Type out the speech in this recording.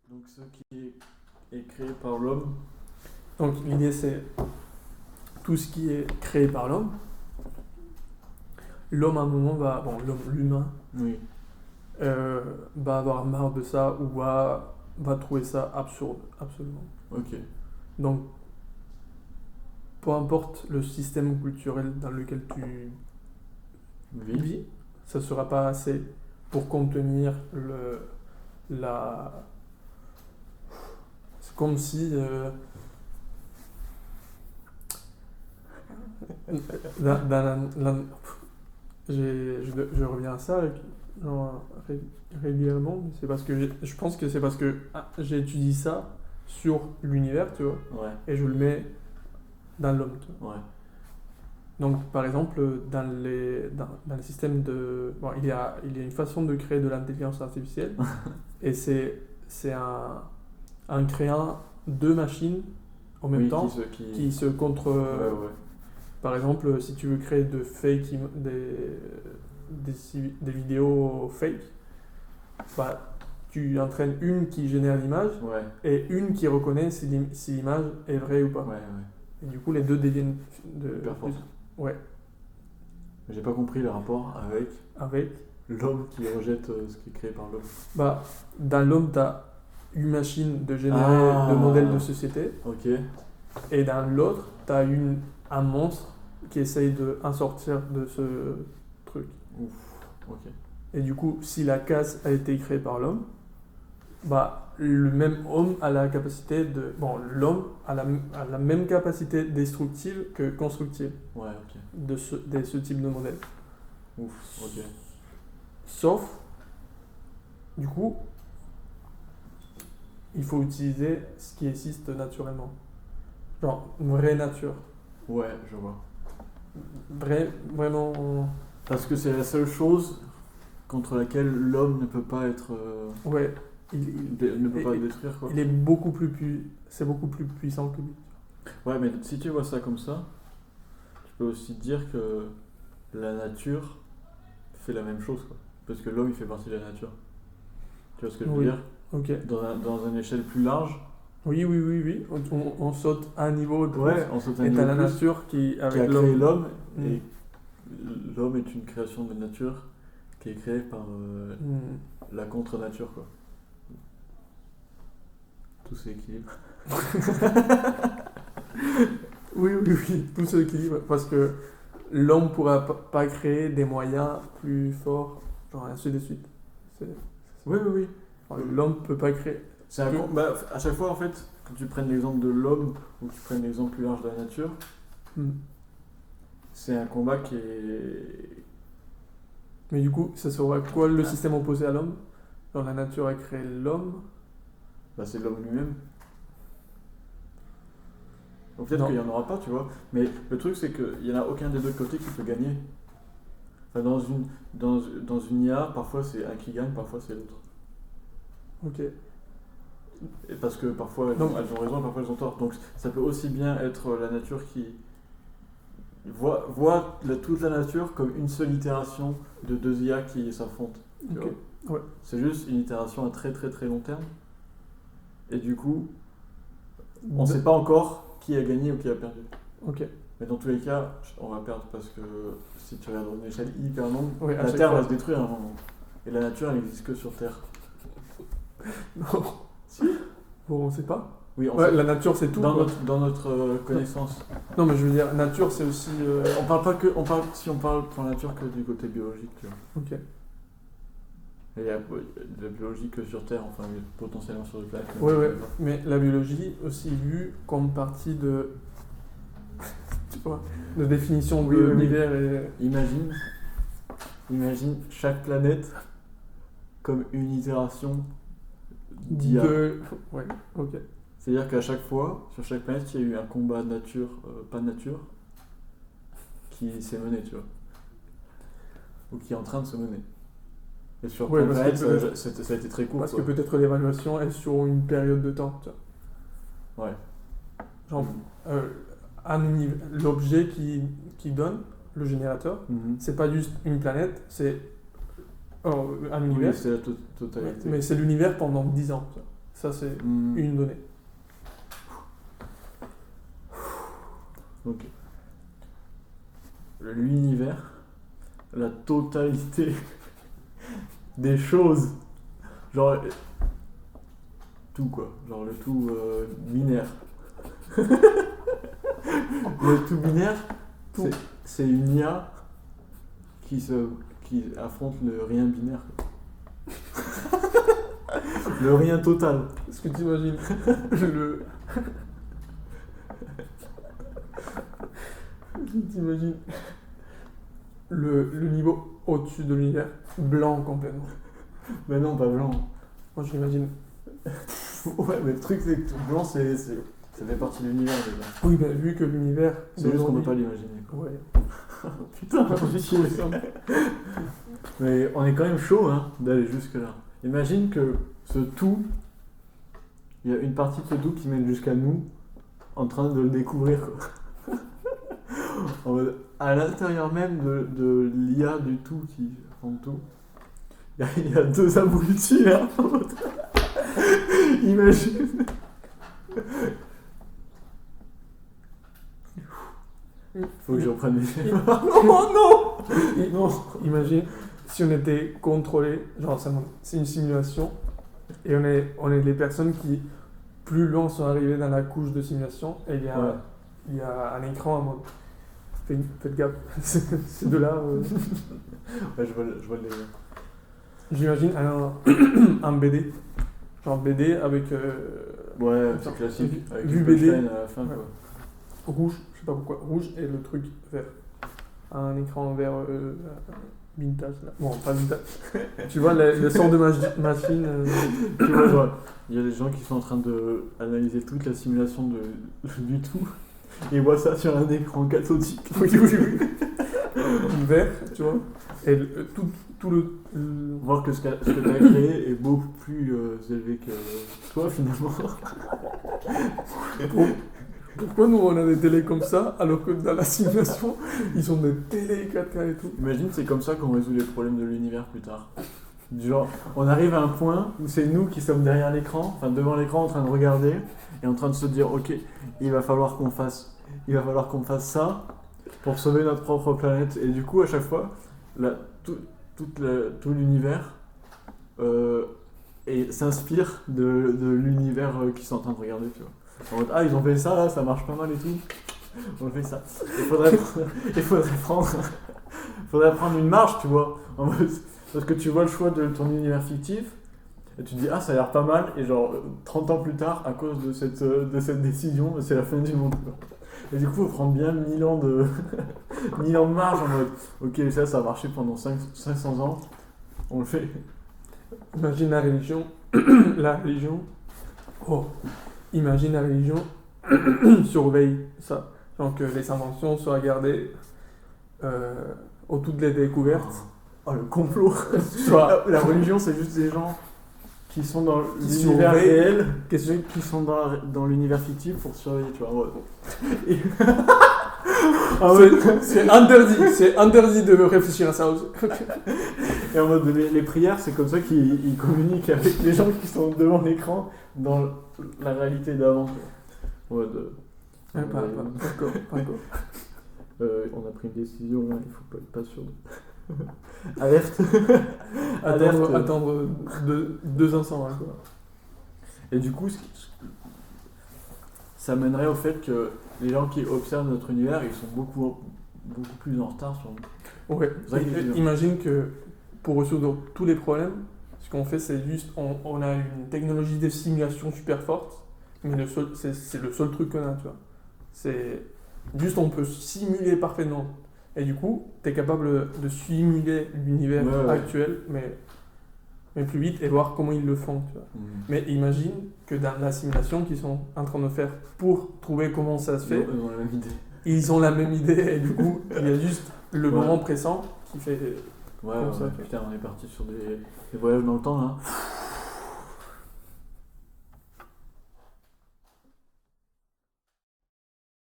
Donc ce qui est créé par l'homme. Donc l'idée c'est tout ce qui est créé par l'homme. L'homme à un moment l'humain Oui. va avoir marre de ça ou va trouver ça absurde, absolument. Ok. Donc peu importe le système culturel dans lequel tu vis, ça ne sera pas assez pour contenir la... C'est comme si... je reviens à ça genre, régulièrement, mais c'est parce que je pense que c'est parce que j'ai étudié ça sur l'univers, tu vois, Ouais. et je le mets dans l'homme, tu vois. Ouais. Donc, par exemple, dans les systèmes de... Bon, il y a une façon de créer de l'intelligence artificielle, et c'est en créant deux machines en même temps qui se contre... Ouais. Par exemple, si tu veux créer des vidéos fake, bah, tu entraînes une qui génère l'image Ouais. et une qui reconnaît si l'image est vraie ou pas. Ouais. Et du coup, les deux deviennent Hyper fort. Ouais. J'ai pas compris le rapport Avec l'homme qui rejette ce qui est créé par l'homme. Bah, dans l'homme, tu as une machine de générer de modèles de société. Ok. Et dans l'autre, tu as un monstre qui essaye d'en sortir de ce truc. Ouf. Ok. Et du coup, si la casse a été créée par l'homme, bah, le même homme a la capacité de... Bon, l'homme a la même capacité destructive que constructive Ouais, ok. de ce type de modèle. Ouf. Ok. Sauf, du coup, il faut utiliser ce qui existe naturellement. Genre, une vraie nature. Ouais, je vois. Vraiment... Parce que c'est la seule chose contre laquelle l'homme ne peut pas être... Ouais. ne peut pas détruire, quoi. Il est c'est beaucoup plus puissant que lui. Ouais, mais si tu vois ça comme ça, tu peux aussi dire que la nature fait la même chose, quoi. Parce que l'homme, il fait partie de la nature. Tu vois ce que je veux dire ? Ok. Dans une échelle plus large. Oui. On saute un niveau de plus. Ouais, on saute un niveau et t'as la plus, nature qui a créé l'homme, Mm. et l'homme est une création de nature qui est créée par la contre-nature, quoi. Tout s'équilibre. Oui, tout s'équilibre. Parce que l'homme ne pourra pas créer des moyens plus forts, genre ainsi de suite. Oui. L'homme ne peut pas créer. À chaque fois, en fait, quand tu prennes l'exemple de l'homme ou que tu prennes l'exemple plus large de la nature, c'est un combat qui est... Mais du coup, ça sera quoi le système opposé à l'homme ? Genre la nature a créé l'homme. Bah, c'est l'homme lui-même. Donc peut-être qu'il n'y en aura pas, tu vois. Mais le truc, c'est qu'il n'y en a aucun des deux côtés qui peut gagner. Enfin, dans une IA, parfois c'est un qui gagne, parfois c'est l'autre. Ok. Et parce que parfois elles ont raison, parfois elles ont tort. Donc ça peut aussi bien être la nature qui voit toute la nature comme une seule itération de deux IA qui s'affrontent. Okay. Ouais. C'est juste une itération à très très très long terme. Et du coup, on ne sait pas encore qui a gagné ou qui a perdu. Ok. Mais dans tous les cas, on va perdre parce que si tu regardes une échelle hyper longue, oui, la Terre va se détruire à un moment. Et la nature, elle n'existe que sur Terre. Non. Si. Bon, on ne sait pas. Oui, la nature, c'est tout. Dans notre connaissance. Non, mais je veux dire, nature, c'est aussi... On parle si on parle pour la nature que du côté biologique, tu vois. Ok. Il y a de la biologie que sur Terre, enfin potentiellement sur le planète. Ouais. Mais la biologie aussi vue comme partie de... tu vois, de définition de l'univers et... Imagine chaque planète comme une itération d'IA. Ouais, ok. C'est-à-dire qu'à chaque fois, sur chaque planète, il y a eu un combat nature, pas nature, qui s'est mené, tu vois. Ou qui est en train de se mener. Et sur plein de planètes, ça a été très court. Parce que peut-être l'évaluation est sur une période de temps, tu vois. Ouais. Genre, l'objet qui donne, le générateur, c'est pas juste une planète, c'est un univers. Oui, c'est la totalité. Mais c'est l'univers pendant 10 ans. Ça, c'est une donnée. Ok. L'univers, la totalité des choses, genre tout quoi, genre le tout binaire. Le tout binaire, c'est une IA qui affronte le rien binaire. Le rien total. Est-ce que tu imagines le niveau au-dessus de l'univers, blanc complètement. Mais non, pas blanc. Moi je l'imagine. Ouais, mais le truc c'est que blanc, ça fait partie de l'univers déjà. Oui, mais vu que l'univers. C'est juste qu'on peut pas l'imaginer. Ouais. Putain, j'ai chié ça. Mais on est quand même chaud d'aller jusque là. Imagine que ce tout, il y a une partie de ce tout qui mène jusqu'à nous, en train de le découvrir quoi. En mode, à l'intérieur même de l'IA du tout qui font tout, il y a deux abrutis là. Imagine. Faut que je reprenne mes non. Imagine si on était contrôlé, genre c'est une simulation, et on est les personnes qui plus loin sont arrivées dans la couche de simulation, et il y a un écran en mode faites gaffe, c'est de là. Ouais, je vois le délire. J'imagine un BD, genre BD avec ouais, c'est classique, avec vu une BD punchline à la fin quoi. Rouge, je sais pas pourquoi, rouge et le truc vert. Un écran vert vintage là. Bon, pas vintage. Tu vois le son de machine. Tu vois, genre, il y a des gens qui sont en train de analyser toute la simulation du tout. Et ils voient ça sur un écran cathodique. Oui. Vert, tu vois. Et tout le. Voir que ce que tu as créé est beaucoup plus élevé que toi finalement. Pourquoi nous on a des télés comme ça alors que dans la simulation ils ont des télés 4K et tout. Imagine c'est comme ça qu'on résout les problèmes de l'univers plus tard. Genre on arrive à un point où c'est nous qui sommes derrière l'écran, enfin devant l'écran en train de regarder et en train de se dire ok il va falloir qu'on fasse ça pour sauver notre propre planète et du coup à chaque fois tout l'univers s'inspire de l'univers qu'ils sont en train de regarder tu vois. En mode, ils ont fait ça là, ça marche pas mal et tout. On fait ça. Il faudrait prendre une marge, tu vois. En mode, parce que tu vois le choix de ton univers fictif et tu te dis ça a l'air pas mal et genre 30 ans plus tard à cause de cette décision, c'est la fin du monde. Et du coup, il faut prendre bien 1000 ans de marge en mode ok, ça a marché pendant 500 ans. On le fait. Imagine la religion. Imagine la religion surveille ça. Donc les inventions soient gardées au toutes les découvertes. Oh le complot. La religion c'est juste des gens qui sont dans l'univers réel, qui sont dans l'univers fictif pour surveiller, tu vois. C'est interdit de réfléchir à ça aussi. Et en mode les prières, c'est comme ça qu'ils communiquent avec les gens qui sont devant l'écran dans la réalité d'avant. En mode. Pas encore. On a pris une décision là, il faut pas être pas sûr. Alerte. Attendre 2 instants là, quoi. Et du coup, ça mènerait au fait que les gens qui observent notre univers, ils sont beaucoup plus en retard sur nous. Ouais. Imagine que pour résoudre tous les problèmes, ce qu'on fait, c'est juste on a une technologie de simulation super forte, mais c'est le seul truc qu'on a, tu vois. C'est juste on peut simuler parfaitement. Et du coup, tu es capable de simuler l'univers actuel, mais plus vite et voir comment ils le font. Tu vois. Mais imagine que dans la simulation qu'ils sont en train de faire pour trouver comment ça se fait, ils ont la même idée et du coup, il y a juste le moment pressant qui fait. Putain, on est parti sur des voyages dans le temps là.